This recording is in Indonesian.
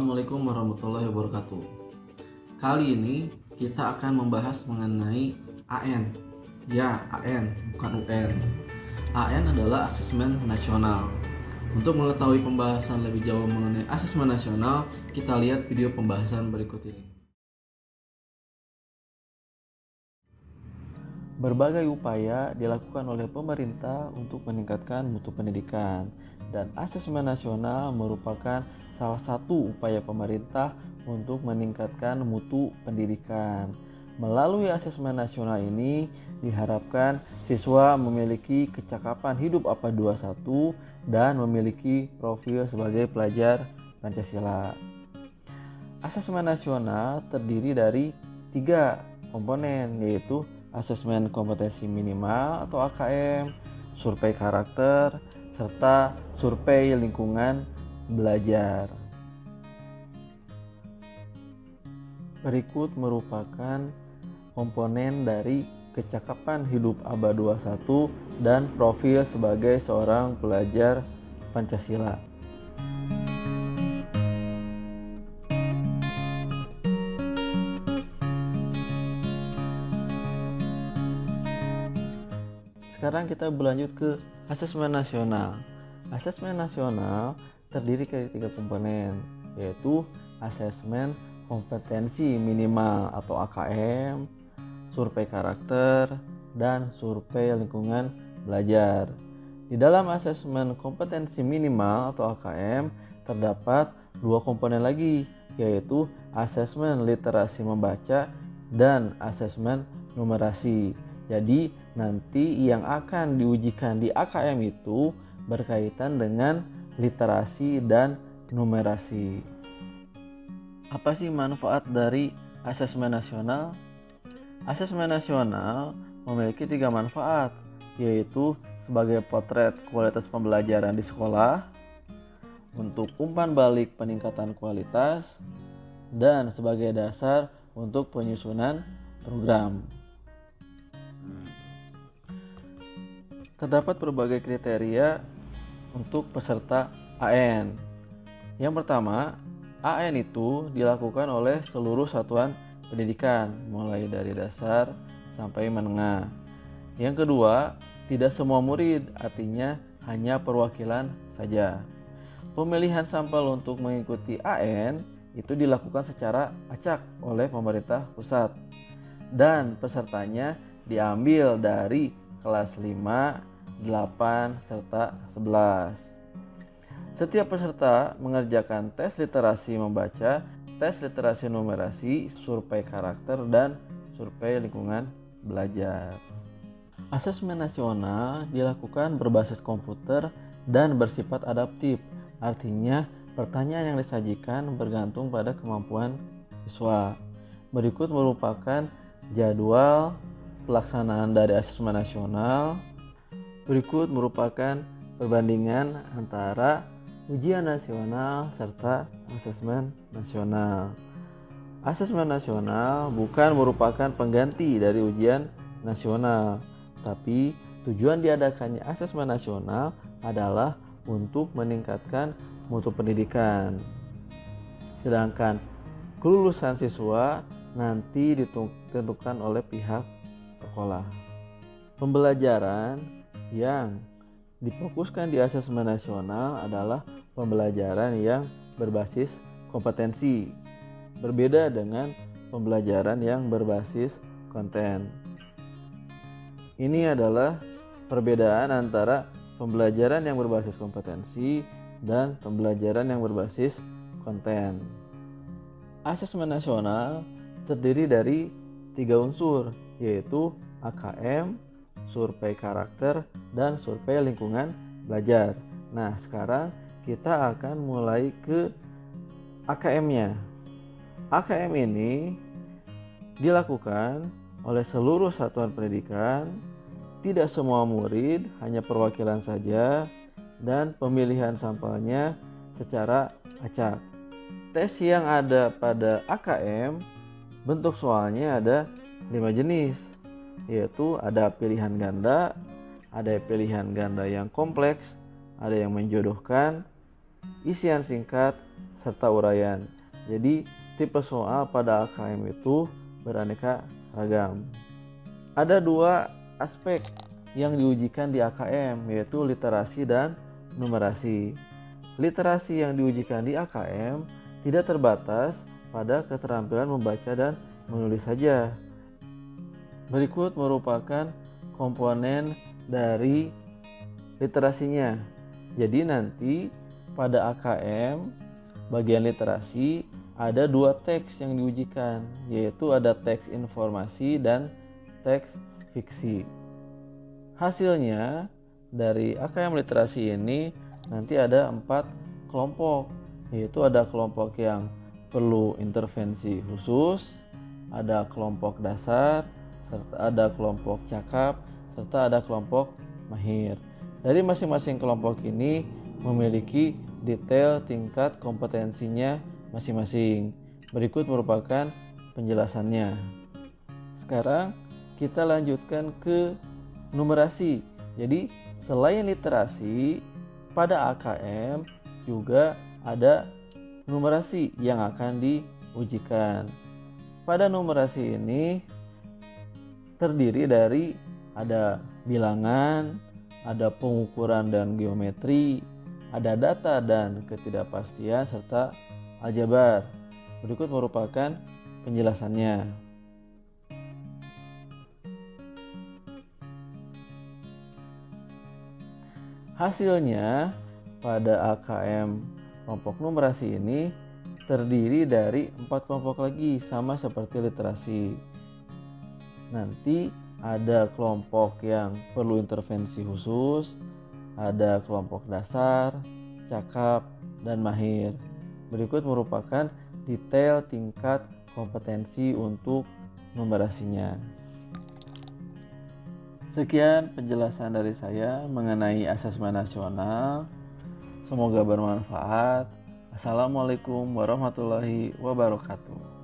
Assalamualaikum warahmatullahi wabarakatuh. Kali ini kita akan membahas mengenai AN. Ya, AN, bukan UN. AN adalah asesmen nasional. Untuk mengetahui pembahasan lebih jauh mengenai asesmen nasional, kita lihat video pembahasan berikut ini. Berbagai upaya dilakukan oleh pemerintah untuk meningkatkan mutu pendidikan, dan asesmen nasional merupakan salah satu upaya pemerintah untuk meningkatkan mutu pendidikan. Melalui asesmen nasional ini diharapkan siswa memiliki kecakapan hidup APA 21 dan memiliki profil sebagai pelajar Pancasila. Asesmen nasional terdiri dari 3 komponen, yaitu asesmen kompetensi minimal atau AKM, survei karakter, serta survei lingkungan belajar. Berikut merupakan komponen dari kecakapan hidup ABA 21 dan profil sebagai seorang pelajar Pancasila. Sekarang kita berlanjut ke asesmen nasional. Asesmen nasional terdiri dari 3 komponen, yaitu asesmen kompetensi minimal atau AKM, survei karakter, dan survei lingkungan belajar. Di dalam asesmen kompetensi minimal atau AKM terdapat 2 komponen lagi, yaitu asesmen literasi membaca dan asesmen numerasi. Jadi nanti yang akan diujikan di AKM itu berkaitan dengan literasi dan numerasi. Apa sih manfaat dari asesmen nasional? Asesmen nasional memiliki 3 manfaat, yaitu sebagai potret kualitas pembelajaran di sekolah, untuk umpan balik peningkatan kualitas, dan sebagai dasar untuk penyusunan program. Terdapat berbagai kriteria untuk peserta AN. Yang pertama, AN itu dilakukan oleh seluruh satuan pendidikan, mulai dari dasar sampai menengah. Yang kedua, tidak semua murid, artinya hanya perwakilan saja. Pemilihan sampel untuk mengikuti AN itu dilakukan secara acak oleh pemerintah pusat, dan pesertanya diambil dari kelas 5, 8, serta 11. Setiap peserta mengerjakan tes literasi membaca, tes literasi numerasi, survei karakter, dan survei lingkungan belajar. Asesmen nasional dilakukan berbasis komputer dan bersifat adaptif, artinya pertanyaan yang disajikan bergantung pada kemampuan siswa. Berikut merupakan jadwal pelaksanaan dari asesmen nasional. Berikut merupakan perbandingan antara ujian nasional serta asesmen nasional. Asesmen nasional bukan merupakan pengganti dari ujian nasional, tapi tujuan diadakannya asesmen nasional adalah untuk meningkatkan mutu pendidikan. Sedangkan kelulusan siswa nanti ditentukan oleh pihak sekolah. Pembelajaran yang difokuskan di asesmen nasional adalah pembelajaran yang berbasis kompetensi, berbeda dengan pembelajaran yang berbasis konten. Ini adalah perbedaan antara pembelajaran yang berbasis kompetensi dan pembelajaran yang berbasis konten. Asesmen nasional terdiri dari 3 unsur, yaitu AKM, survei karakter, dan survei lingkungan belajar. Nah, sekarang kita akan mulai ke AKM-nya. AKM ini dilakukan oleh seluruh satuan pendidikan, tidak semua murid, hanya perwakilan saja, dan pemilihan sampelnya secara acak. Tes yang ada pada AKM, bentuk soalnya ada 5 jenis, yaitu ada pilihan ganda, ada pilihan ganda yang kompleks, ada yang menjodohkan, isian singkat, serta uraian. Jadi tipe soal pada AKM itu beraneka ragam. Ada dua aspek yang diujikan di AKM, yaitu literasi dan numerasi. Literasi yang diujikan di AKM tidak terbatas pada keterampilan membaca dan menulis saja. Berikut merupakan komponen dari literasinya. Jadi nanti pada AKM bagian literasi ada dua teks yang diujikan, yaitu ada teks informasi dan teks fiksi. Hasilnya dari AKM literasi ini nanti ada 4 kelompok, yaitu ada kelompok yang perlu intervensi khusus, ada kelompok dasar, serta ada kelompok cakap, serta ada kelompok mahir. Dari masing-masing kelompok ini memiliki detail tingkat kompetensinya masing-masing. Berikut merupakan penjelasannya. Sekarang kita lanjutkan ke numerasi. Jadi selain literasi, pada AKM juga ada numerasi yang akan diujikan. Pada numerasi ini terdiri dari ada bilangan, ada pengukuran dan geometri, ada data dan ketidakpastian, serta aljabar. Berikut merupakan penjelasannya. Hasilnya pada AKM kelompok numerasi ini terdiri dari 4 kelompok lagi, sama seperti literasi. Nanti ada kelompok yang perlu intervensi khusus, ada kelompok dasar, cakap, dan mahir. Berikut merupakan detail tingkat kompetensi untuk numerasinya. Sekian penjelasan dari saya mengenai asesmen nasional. Semoga bermanfaat. Assalamualaikum warahmatullahi wabarakatuh.